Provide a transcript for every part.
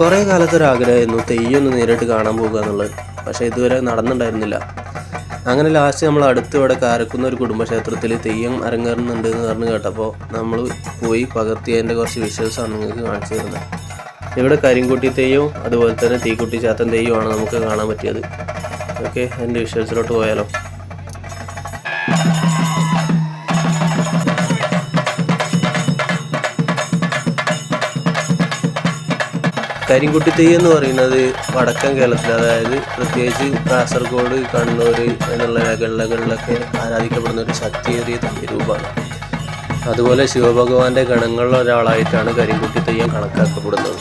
കുറേ കാലത്തൊരാഗ്രഹമായിരുന്നു തെയ്യൊന്ന് നേരിട്ട് കാണാൻ പോകുക എന്നുള്ളത്. പക്ഷേ ഇതുവരെ നടന്നിട്ടുണ്ടായിരുന്നില്ല. അങ്ങനെ ലാസ്റ്റ് നമ്മൾ അടുത്ത് ഇവിടെ കാരക്കുന്ന ഒരു കുടുംബക്ഷേത്രത്തിൽ തെയ്യം അരങ്ങേറുന്നുണ്ട് എന്ന് പറഞ്ഞ് കേട്ടപ്പോൾ നമ്മൾ പോയി പകർത്തിയതിൻ്റെ കുറച്ച് വിഷ്വൽസാണ് നിങ്ങൾക്ക് കാണിച്ചു തരുന്നത്. ഇവിടെ കരിങ്കുട്ടി തെയ്യവും അതുപോലെ തന്നെ തീക്കുട്ടി ചാത്തൻ തെയ്യവുമാണ് നമുക്ക് കാണാൻ പറ്റിയത്. ഓക്കെ, എൻ്റെ വിഷ്വൽസിലോട്ട് പോയാലോ. കരിങ്കുട്ടി തെയ്യം എന്ന് പറയുന്നത് വടക്കൻ കേരളത്തിൽ, അതായത് പ്രത്യേകിച്ച് കാസർഗോഡ്, കണ്ണൂർ എന്നുള്ള മേഖലകളിലൊക്കെ ആരാധിക്കപ്പെടുന്ന ഒരു ശക്തിയേറിയ തെയ്യരൂപമാണ്. അതുപോലെ ശിവഭഗവാന്റെ ഗണങ്ങളിൽ ഒരാളായിട്ടാണ് കരിങ്കുട്ടി തെയ്യം കണക്കാക്കപ്പെടുന്നത്.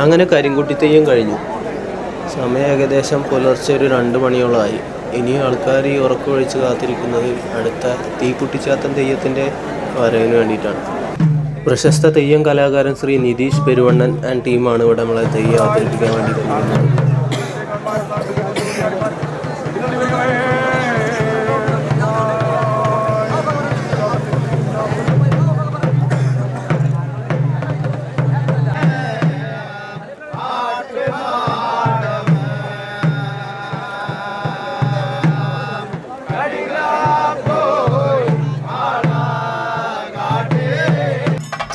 അങ്ങനെ കരിങ്കുട്ടി തെയ്യം കഴിഞ്ഞു. സമയം ഏകദേശം പുലർച്ചെ ഒരു 2 മണിയോളമായി. ഇനി ആൾക്കാർ ഈ ഉറക്കമൊഴിച്ച് കാത്തിരിക്കുന്നത് അടുത്ത തീക്കുട്ടിച്ചാത്തൻ തെയ്യത്തിൻ്റെ വരവിന് വേണ്ടിയിട്ടാണ്. പ്രശസ്ത തെയ്യം കലാകാരൻ ശ്രീ നിതീഷ് പെരുവണ്ണൻ ആൻഡ് ടീമാണ് ഇവിടെ നമ്മളെ തെയ്യം അവതരിപ്പിക്കാൻ വേണ്ടി കൊണ്ടുവരുന്നത്.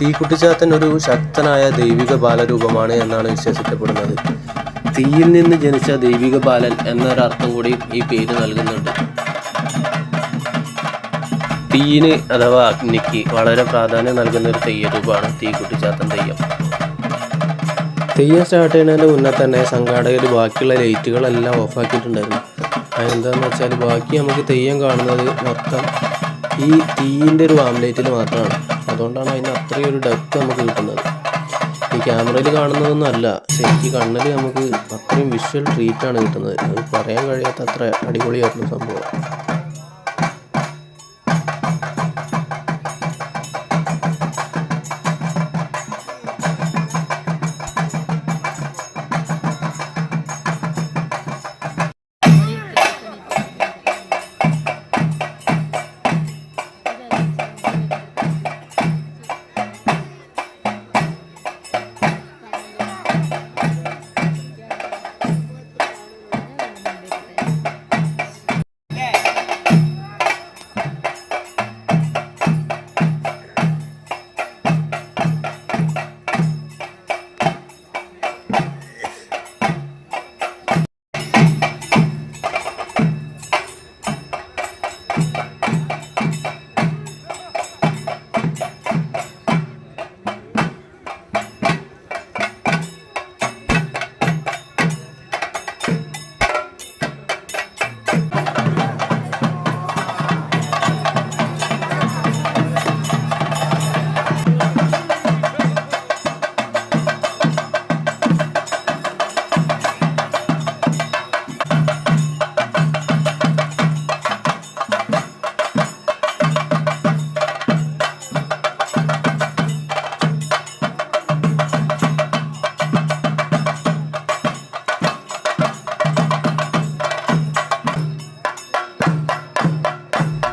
തീക്കുട്ടിച്ചാത്തൻ ഒരു ശക്തനായ ദൈവിക ബാലരൂപമാണ് എന്നാണ് വിശ്വസിക്കപ്പെടുന്നത്. തീയിൽ നിന്ന് ജനിച്ച ദൈവിക ബാലൻ എന്നൊരർത്ഥം കൂടി ഈ പേര് നൽകുന്നുണ്ട്. തീയിന് അഥവാ അഗ്നിക്ക് വളരെ പ്രാധാന്യം നൽകുന്ന ഒരു തെയ്യരൂപമാണ് തീക്കുട്ടിച്ചാത്തൻ തെയ്യം. തെയ്യം സ്റ്റാർട്ട് ചെയ്യുന്നതിന് മുന്നേ തന്നെ സംഘാടകർ ബാക്കിയുള്ള ലൈറ്റുകളെല്ലാം ഓഫാക്കിയിട്ടുണ്ടായിരുന്നു. അതെന്താണെന്ന് വെച്ചാൽ ബാക്കി നമുക്ക് തെയ്യം കാണുന്നത് മൊത്തം ഈ തീയിൻ്റെ ഒരു വാം ലൈറ്റിൽ മാത്രമാണ്. അതുകൊണ്ടാണ് അതിന് അത്രയും ഒരു ഡെപ്ത് നമുക്ക് കിട്ടുന്നത്. ഈ ക്യാമറയിൽ കാണുന്നതൊന്നും അല്ല, ശരിക്കും കണ്ണിൽ നമുക്ക് അത്രയും വിഷ്വൽ ട്രീറ്റാണ് കിട്ടുന്നത്. അത് പറയാൻ കഴിയാത്ത അത്ര അടിപൊളിയായിരുന്നു സംഭവം.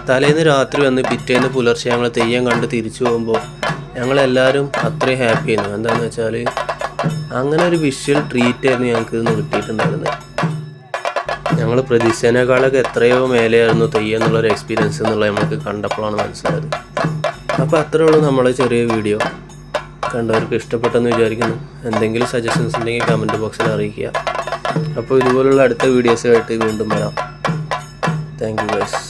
തലേന്ന് രാത്രി വന്ന് പിറ്റേന്ന് പുലർച്ചെ ഞങ്ങൾ തെയ്യം കണ്ട് തിരിച്ചു പോകുമ്പോൾ ഞങ്ങളെല്ലാവരും അത്രയും ഹാപ്പി ആയിരുന്നു. എന്താണെന്ന് വെച്ചാൽ അങ്ങനെ ഒരു വിഷ്വൽ ട്രീറ്റ് ആയിരുന്നു ഞങ്ങൾക്ക് ഇന്ന് കിട്ടിയിട്ടുണ്ടായിരുന്നത്. ഞങ്ങൾ പ്രതീക്ഷേനേക്കാളൊക്കെ എത്രയോ മേലെയായിരുന്നു തെയ്യം എന്നുള്ളൊരു എക്സ്പീരിയൻസ് എന്നുള്ളത് നമുക്ക് കണ്ടപ്പോഴാണ് മനസ്സിലായത്. അപ്പോൾ അത്രേ ഉള്ളൂ നമ്മളെ ചെറിയ വീഡിയോ. കണ്ടവർക്ക് ഇഷ്ടപ്പെട്ടെന്ന് വിചാരിക്കുന്നു. എന്തെങ്കിലും സജഷൻസ് ഉണ്ടെങ്കിൽ കമൻറ്റ് ബോക്സിൽ അറിയിക്കുക. അപ്പോൾ ഇതുപോലുള്ള അടുത്ത വീഡിയോസുമായിട്ട് വീണ്ടും വരാം. Thank you guys.